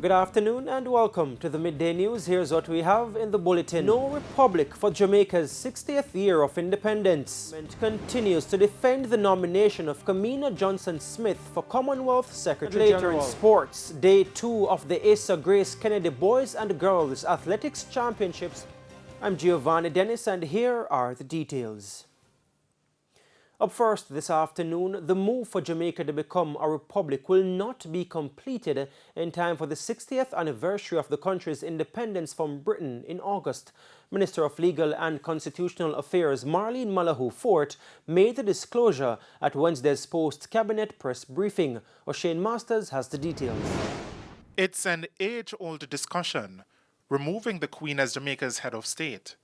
Good afternoon and welcome to the Midday News. Here's what we have in the bulletin. No republic for Jamaica's 60th year of independence. Government continues to defend the nomination of Kamina Johnson-Smith for Commonwealth Secretary General. Later in sports, day 2 of the Asa Grace Kennedy Boys and Girls Athletics Championships. I'm Giovanni Dennis and here are the details. Up first this afternoon, the move for Jamaica to become a republic will not be completed in time for the 60th anniversary of the country's independence from Britain in August. Minister of Legal and Constitutional Affairs Marlene Malahoo Fort made the disclosure at Wednesday's post-cabinet press briefing. O'Shane Masters has the details. It's an age-old discussion, removing the Queen as Jamaica's head of state.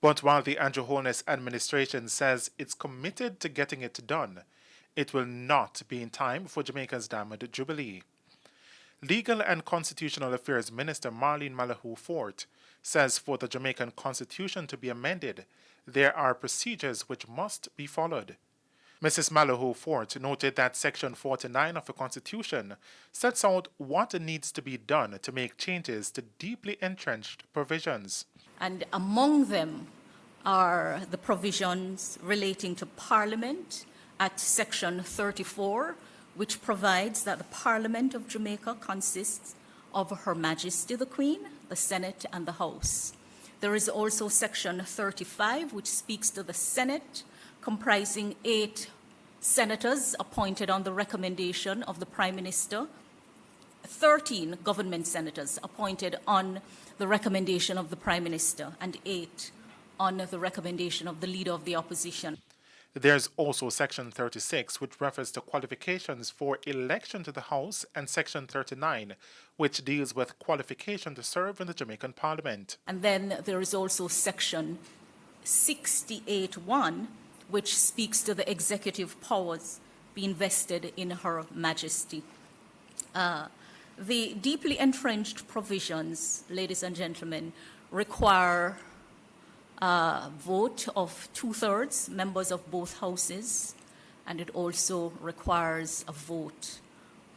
But while the Andrew Holness administration says it's committed to getting it done, it will not be in time for Jamaica's Diamond Jubilee. Legal and Constitutional Affairs Minister Marlene Malahoo Fort says for the Jamaican Constitution to be amended, there are procedures which must be followed. Mrs. Malahoo Fort noted that Section 49 of the Constitution sets out what needs to be done to make changes to deeply entrenched provisions. And among them are the provisions relating to Parliament at Section 34, which provides that the Parliament of Jamaica consists of Her Majesty the Queen, the Senate, and the House. There is also Section 35, which speaks to the Senate, comprising 8 senators appointed on the recommendation of the Prime Minister, 13 government senators appointed on the recommendation of the Prime Minister, and 8 on the recommendation of the Leader of the Opposition. There's also Section 36, which refers to qualifications for election to the House, and Section 39, which deals with qualification to serve in the Jamaican Parliament. And then there is also Section 68(1), which speaks to the executive powers being vested in Her Majesty. The deeply entrenched provisions, ladies and gentlemen, require a vote of 2/3 members of both houses, and it also requires a vote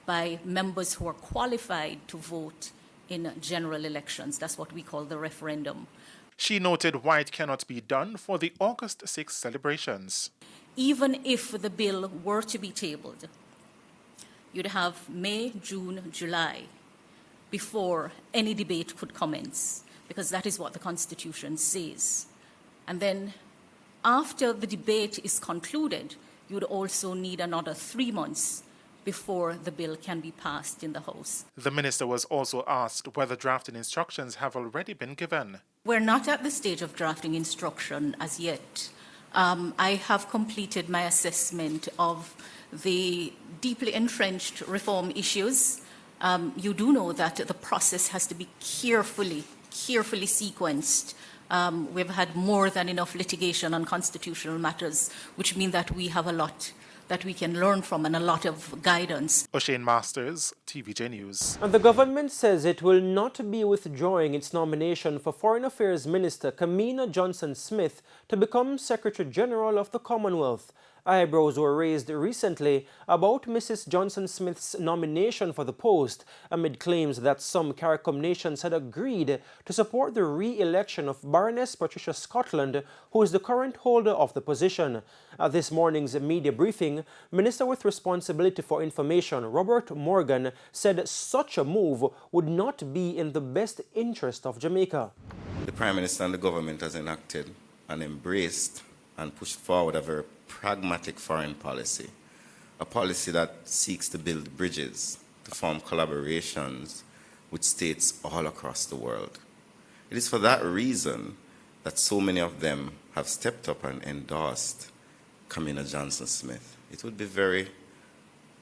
by members who are qualified to vote in general elections. That's what we call the referendum. She noted why it cannot be done for the August 6th celebrations. Even if the bill were to be tabled, you'd have May, June, July before any debate could commence, because that is what the Constitution says. And then after the debate is concluded, you'd also need another 3 months before the bill can be passed in the House. The minister was also asked whether drafting instructions have already been given. We're not at the stage of drafting instruction as yet. I have completed my assessment of the deeply entrenched reform issues. You do know that the process has to be carefully sequenced. We've had more than enough litigation on constitutional matters, which means that we have a lot that we can learn from and a lot of guidance. O'Shane Masters, TVJ News. And the government says it will not be withdrawing its nomination for Foreign Affairs Minister Kamina Johnson-Smith to become Secretary General of the Commonwealth. Eyebrows were raised recently about Mrs. Johnson-Smith's nomination for the post amid claims that some CARICOM nations had agreed to support the re-election of Baroness Patricia Scotland, who is the current holder of the position. At this morning's media briefing, Minister with responsibility for information Robert Morgan said such a move would not be in the best interest of Jamaica. The Prime Minister and the government has enacted and embraced and pushed forward a very pragmatic foreign policy, a policy that seeks to build bridges, to form collaborations with states all across the world. It is for that reason that so many of them have stepped up and endorsed Kamina Johnson-Smith. It would be very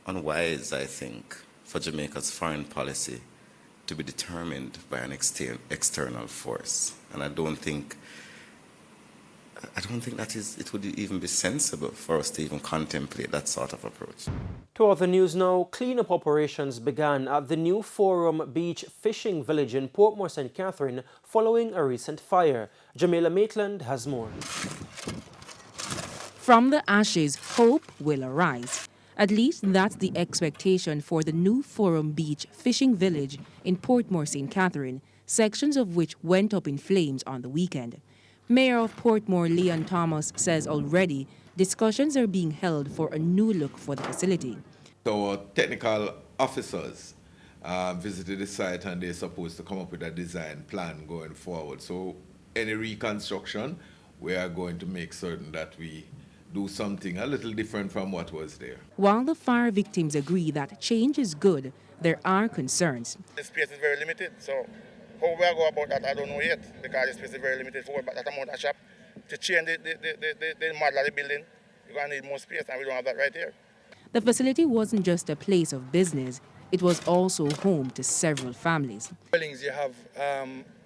unwise, I think, for Jamaica's foreign policy to be determined by an external force. And I don't think it would even be sensible for us to even contemplate that sort of approach. To other news now, cleanup operations began at the new Forum Beach fishing village in Portmore St. Catherine following a recent fire. Jamila Maitland has more. From the ashes, hope will arise. At least that's the expectation for the new Forum Beach fishing village in Portmore St. Catherine, sections of which went up in flames on the weekend. Mayor of Portmore, Leon Thomas, says already discussions are being held for a new look for the facility. Our technical officers visited the site and they're supposed to come up with a design plan going forward. So any reconstruction, we are going to make certain that we do something a little different from what was there. While the fire victims agree that change is good, there are concerns. The space is very limited, so how we are go about that, I don't know yet, because the space is very limited for that amount of shop. To change the model of the building, you're going to need more space, and we don't have that right here. The facility wasn't just a place of business, it was also home to several families. You have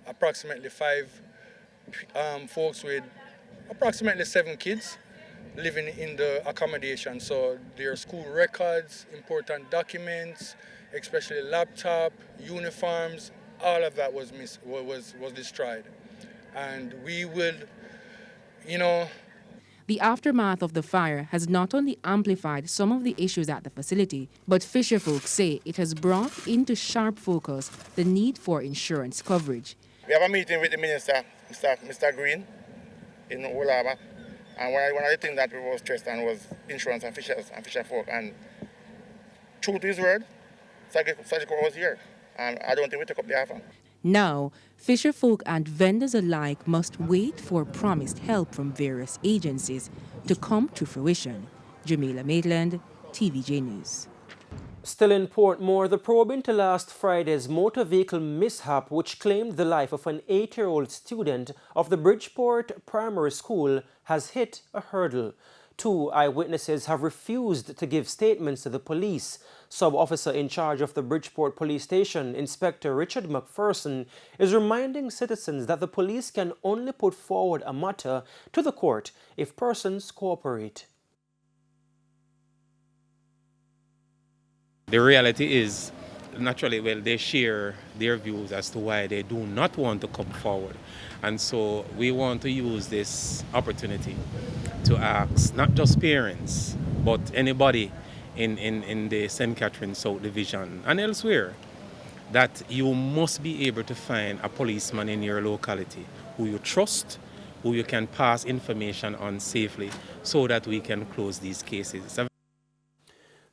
approximately 5 folks with approximately 7 kids living in the accommodation. So their school records, important documents, especially laptop, uniforms, all of that was destroyed. And we will, The aftermath of the fire has not only amplified some of the issues at the facility, but fisherfolk say it has brought into sharp focus the need for insurance coverage. We have a meeting with the minister, Mr. Green, in Ulaba, and one of the things that we were stressed on was insurance and fisherfolk. And true to his word, Sajiko was here, and I don't think we took up the offer. Now, fisherfolk and vendors alike must wait for promised help from various agencies to come to fruition. Jamila Maitland, TVJ News. Still in Portmore, the probe into last Friday's motor vehicle mishap which claimed the life of an 8-year-old student of the Bridgeport Primary School has hit a hurdle. 2 eyewitnesses have refused to give statements to the police. Sub-officer in charge of the Bridgeport Police Station, Inspector Richard McPherson, is reminding citizens that the police can only put forward a matter to the court if persons cooperate. The reality is, naturally, they share their views as to why they do not want to come forward. And so we want to use this opportunity to ask not just parents, but anybody in the St. Catherine South Division and elsewhere, that you must be able to find a policeman in your locality who you trust, who you can pass information on safely, so that we can close these cases.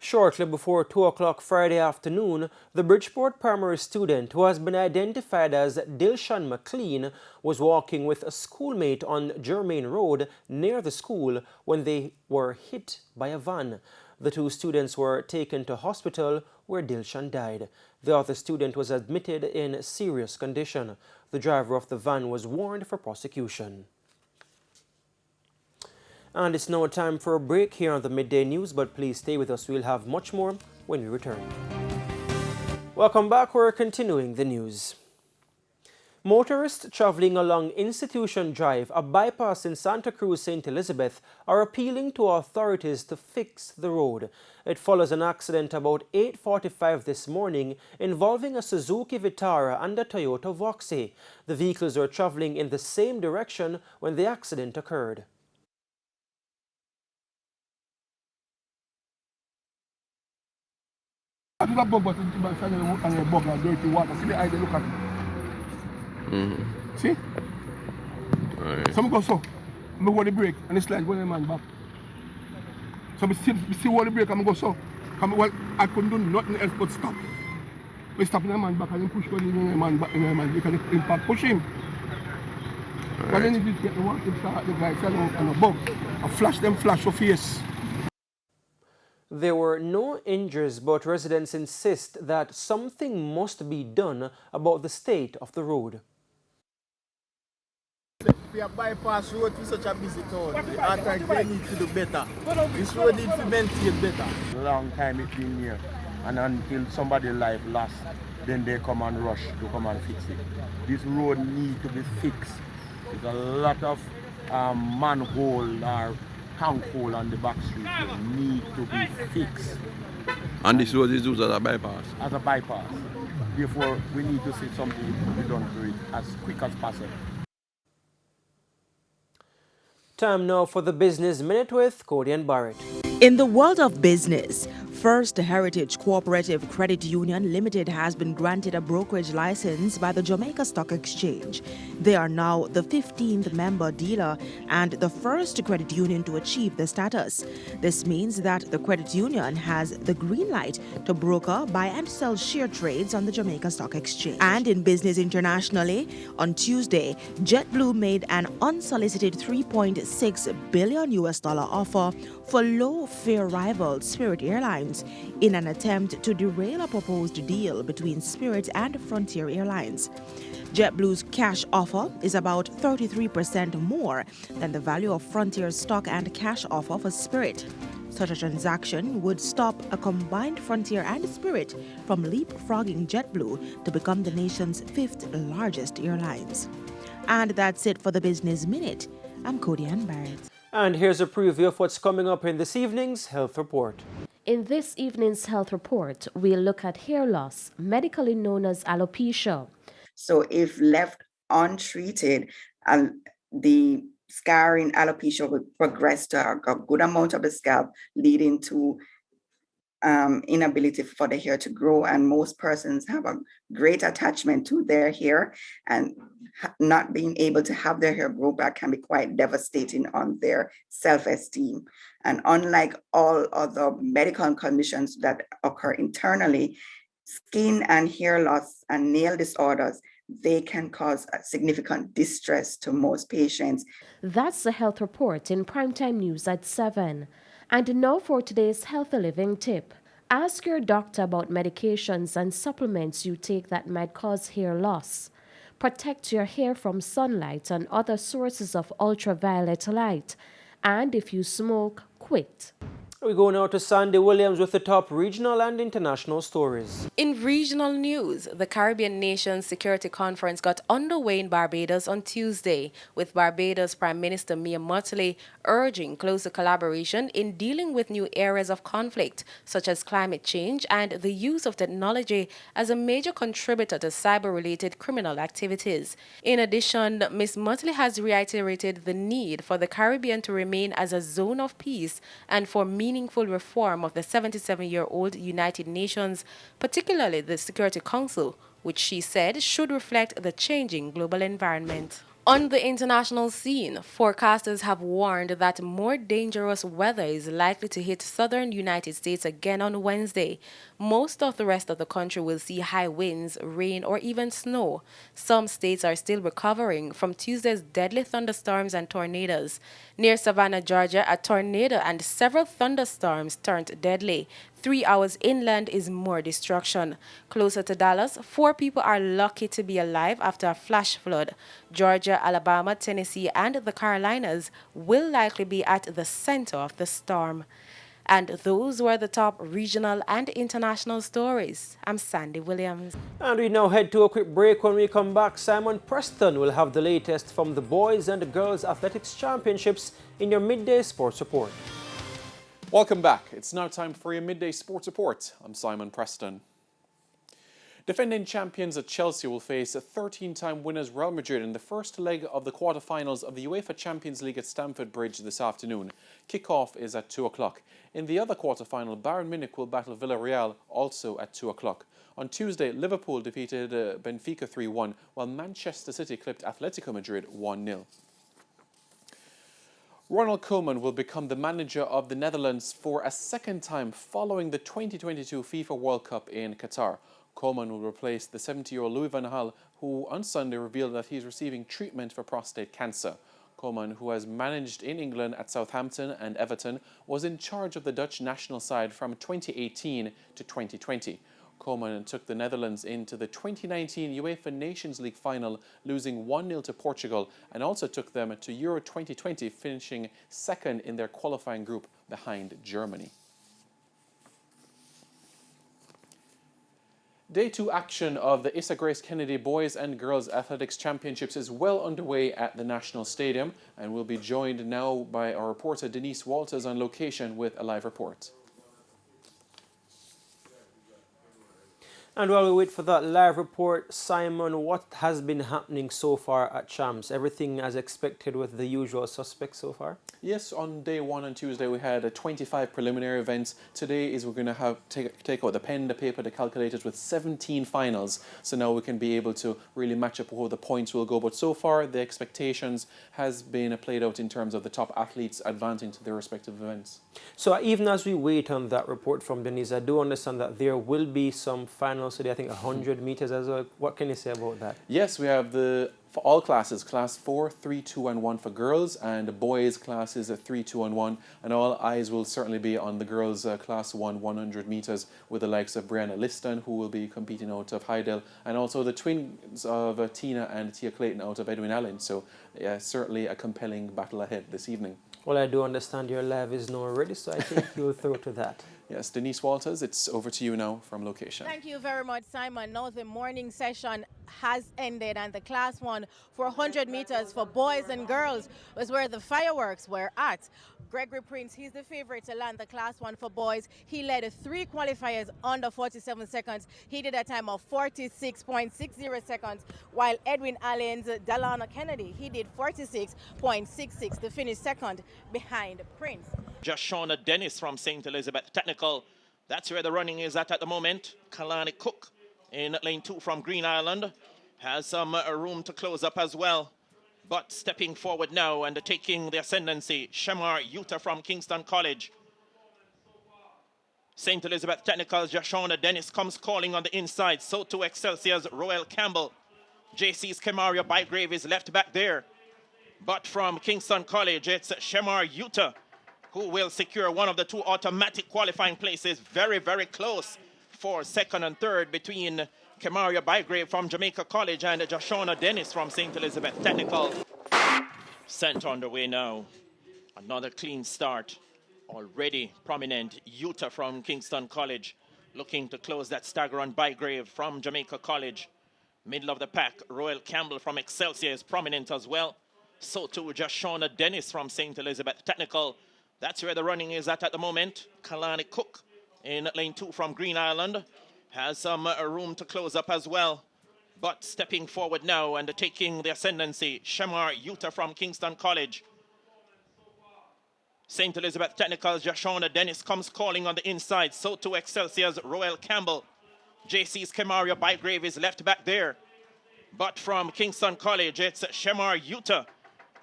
Shortly before 2 o'clock Friday afternoon, the Bridgeport primary student who has been identified as Dilshan McLean was walking with a schoolmate on Germain Road near the school when they were hit by a van. The 2 students were taken to hospital where Dilshan died. The other student was admitted in serious condition. The driver of the van was warned for prosecution. And it's now time for a break here on the Midday News, but please stay with us. We'll have much more when we return. Welcome back. We're continuing the news. Motorists traveling along Institution Drive, a bypass in Santa Cruz, St. Elizabeth, are appealing to authorities to fix the road. It follows an accident about 8:45 this morning involving a Suzuki Vitara and a Toyota Voxy. The vehicles were traveling in the same direction when the accident occurred. I do that bug, but it's a bug and dirty water. See the eye, they look at it. See? Right. So I go so. I go the brake and the slide go the man back. So I see what the brake and I go so. Well, I couldn't do nothing else but stop. We stop the man back and then push the man back in the man because the impact push him. Right. But then if you get the water, start the guy and a bug. I flash them flash your face. There were no injuries, but residents insist that something must be done about the state of the road. We are bypass road to such a busy town. I think they need to do better. This road needs to maintain better. Long time it's been here, and until somebody's life lost, then they come and rush to come and fix it. This road needs to be fixed. There's a lot of manhole or tank hole on the back street that need to be fixed. And this road is used as a bypass? As a bypass. Therefore, we need to see something to be done to it as quick as possible. Time now for the Business Minute with Cody and Barrett. In the world of business, First Heritage Cooperative Credit Union Limited has been granted a brokerage license by the Jamaica Stock Exchange. They are now the 15th member dealer and the first credit union to achieve the status. This means that the credit union has the green light to broker, buy and sell share trades on the Jamaica Stock Exchange. And in business internationally, on Tuesday, JetBlue made an unsolicited $3.6 billion offer for low-fare rival Spirit Airlines in an attempt to derail a proposed deal between Spirit and Frontier Airlines. JetBlue's cash offer is about 33% more than the value of Frontier's stock and cash offer for Spirit. Such a transaction would stop a combined Frontier and Spirit from leapfrogging JetBlue to become the nation's 5th largest airlines. And that's it for the Business Minute. I'm Cody Ann Barrett. And here's a preview of what's coming up in this evening's Health Report. In this evening's Health Report, we'll look at hair loss, medically known as alopecia. So if left untreated, the scarring alopecia will progress to a good amount of the scalp, leading to inability for the hair to grow. And most persons have a great attachment to their hair, and not being able to have their hair grow back can be quite devastating on their self-esteem. And unlike all other medical conditions that occur internally, skin and hair loss and nail disorders, they can cause significant distress to most patients. That's the Health Report in Primetime News at 7. And now for today's healthy living tip. Ask your doctor about medications and supplements you take that might cause hair loss. Protect your hair from sunlight and other sources of ultraviolet light. And if you smoke, quit. We go now to Sandy Williams with the top regional and international stories. In regional news, the Caribbean Nations Security Conference got underway in Barbados on Tuesday, with Barbados Prime Minister Mia Mottley urging closer collaboration in dealing with new areas of conflict, such as climate change and the use of technology as a major contributor to cyber-related criminal activities. In addition, Ms. Mottley has reiterated the need for the Caribbean to remain as a zone of peace and for meaningful reform of the 77-year-old United Nations, particularly the Security Council, which she said should reflect the changing global environment. On the international scene, forecasters have warned that more dangerous weather is likely to hit southern United States again on Wednesday. Most of the rest of the country will see high winds, rain, or even snow. Some states are still recovering from Tuesday's deadly thunderstorms and tornadoes. Near Savannah, Georgia, a tornado and several thunderstorms turned deadly. 3 hours inland is more destruction. Closer to Dallas, 4 people are lucky to be alive after a flash flood. Georgia, Alabama, Tennessee, and the Carolinas will likely be at the center of the storm. And those were the top regional and international stories. I'm Sandy Williams. And we now head to a quick break. When we come back, Simon Preston will have the latest from the boys and the girls athletics championships in your midday sports report. Welcome back. It's now time for your midday sports report. I'm Simon Preston. Defending champions at Chelsea will face 13-time winners Real Madrid in the first leg of the quarter-finals of the UEFA Champions League at Stamford Bridge this afternoon. Kick-off is at 2 o'clock. In the other quarter-final, Bayern Munich will battle Villarreal, also at 2 o'clock. On Tuesday, Liverpool defeated Benfica 3-1, while Manchester City clipped Atletico Madrid 1-0. Ronald Koeman will become the manager of the Netherlands for a second time following the 2022 FIFA World Cup in Qatar. Koeman will replace the 70-year-old Louis van Gaal, who on Sunday revealed that he's receiving treatment for prostate cancer. Koeman, who has managed in England at Southampton and Everton, was in charge of the Dutch national side from 2018 to 2020. Koeman took the Netherlands into the 2019 UEFA Nations League final, losing 1-0 to Portugal, and also took them to Euro 2020, finishing second in their qualifying group behind Germany. Day 2 action of the Issa Grace Kennedy Boys and Girls Athletics Championships is well underway at the National Stadium, and we'll be joined now by our reporter Denise Walters on location with a live report. And while we wait for that live report, Simon, what has been happening so far at Champs? Everything as expected with the usual suspects so far? Yes, on day one on Tuesday we had 25 preliminary events. Today we're going to have take out the pen, the paper, the calculators with 17 finals. So now we can be able to really match up where the points will go. But so far the expectations has been played out in terms of the top athletes advancing to their respective events. So even as we wait on that report from Denise, I do understand that there will be some finals today, I think 100 meters as well. What can you say about that? Yes, we have for all classes, class 4, 3, 2 and 1 for girls, and the boys classes 3, 2 and 1, and all eyes will certainly be on the girls class 1 100 meters with the likes of Brianna Liston, who will be competing out of Hydel, and also the twins of Tina and Tia Clayton out of Edwin Allen. So certainly a compelling battle ahead this evening. Well, I do understand your live is now ready, so I think you'll throw to that. Yes, Denise Walters, it's over to you now from location. Thank you very much, Simon. Now the morning session has ended, and the class 1 for 100 meters for boys and girls was where the fireworks were at. Gregory Prince, he's the favorite to land the class 1 for boys. He led 3 qualifiers under 47 seconds. He did a time of 46.60 seconds, while Edwin Allen's Delana Kennedy, he did 46.66 to finish second behind Prince. Just Shauna Dennis from St. Elizabeth Technical. That's where the running is at the moment. Kalani Cook in lane 2 from Green Island has some room to close up as well. But stepping forward now and taking the ascendancy, Shamar Utah from Kingston College. St. Elizabeth Technical's Joshona Dennis comes calling on the inside. So too Excelsior's Royal Campbell. JC's Kemaria Bygrave is left back there. But from Kingston College, it's Shamar Utah who will secure one of the 2 automatic qualifying places. Very, very close for second and third between Kemaria Bygrave from Jamaica College and Joshona Dennis from St. Elizabeth Technical. Sent underway now. Another clean start. Already prominent Utah from Kingston College looking to close that stagger on Bygrave from Jamaica College. Middle of the pack, Royal Campbell from Excelsior is prominent as well. So too Joshona Dennis from St. Elizabeth Technical. That's where the running is at the moment. Kalani Cook in lane 2 from Green Island has some room to close up as well. But stepping forward now and taking the ascendancy, Shamar Utah from Kingston College. St. Elizabeth Technical's Joshona Dennis comes calling on the inside. So too Excelsior's Royal Campbell. JC's Kemaria Bygrave is left back there. But from Kingston College, it's Shamar Utah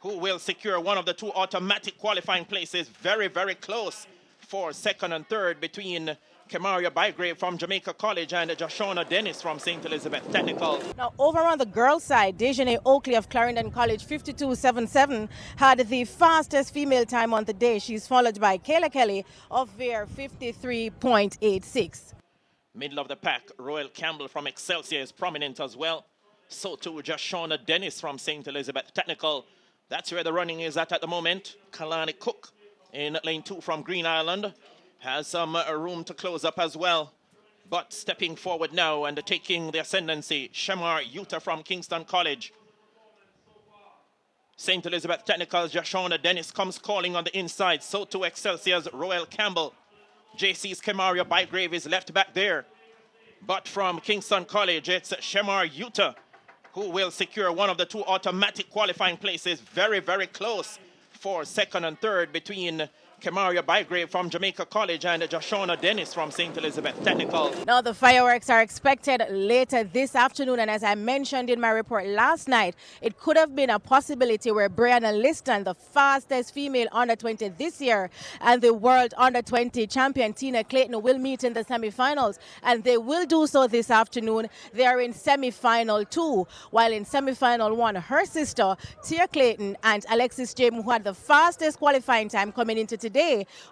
who will secure one of the 2 automatic qualifying places. Very, very close for second and third between Kemaria Bygrave from Jamaica College and Joshona Dennis from St. Elizabeth Technical. Now, over on the girls' side, Dejanay Oakley of Clarendon College, 52.77, had the fastest female time on the day. She's followed by Kayla Kelly of Veer, 53.86. Middle of the pack, Royal Campbell from Excelsior is prominent as well. So too Joshona Dennis from St. Elizabeth Technical. That's where the running is at the moment. Kalani Cook in lane 2 from Green Island has some room to close up as well. But stepping forward now and taking the ascendancy, Shamar Utah from Kingston College. St. Elizabeth Technical's Joshona Dennis comes calling on the inside. So too Excelsior's Royal Campbell. JC's Kemaria Bygrave is left back there. But from Kingston College, it's Shamar Utah who will secure one of the 2 automatic qualifying places. Very, very close for second and third between Kemaria Bygrave from Jamaica College and Joshona Dennis from St. Elizabeth Technical. Now the fireworks are expected later this afternoon, and as I mentioned in my report last night, it could have been a possibility where Brianna Liston, the fastest female under 20 this year, and the world under 20 champion Tina Clayton will meet in the semifinals, and they will do so this afternoon. They are in semifinal 2, while in semifinal 1, her sister Tia Clayton and Alexis James, who had the fastest qualifying time coming into today,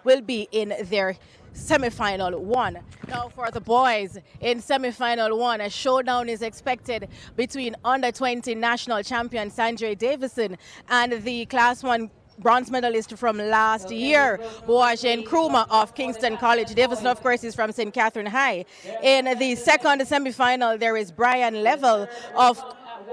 will be in their semifinal 1. Now for the boys in semifinal 1, a showdown is expected between under 20 national champion Sanjay Davison and the class 1 bronze medalist from last year, Boajen Kruma of Kingston College. Davison, of course, is from St. Catherine High. In the second semifinal, there is Brian Level of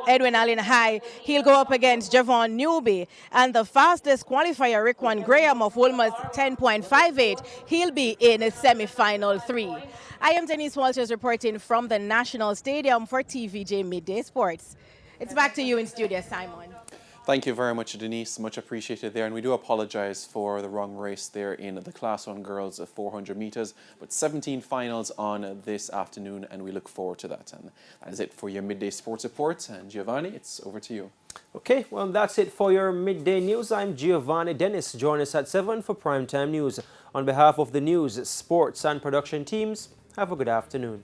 Edwin Allen High. He'll go up against Javon Newby. And the fastest qualifier, Rickwan Graham of Wolmer's 10.58. He'll be in semi-final 3. I am Denise Walters reporting from the National Stadium for TVJ Midday Sports. It's back to you in studio, Simon. Thank you very much, Denise. Much appreciated there. And we do apologize for the wrong race there in the Class 1 girls 400 meters. But 17 finals on this afternoon, and we look forward to that. And that is it for your Midday Sports Report. And Giovanni, it's over to you. Okay, well, that's it for your Midday News. I'm Giovanni Dennis. Join us at 7 for Primetime News. On behalf of the news, sports, and production teams, have a good afternoon.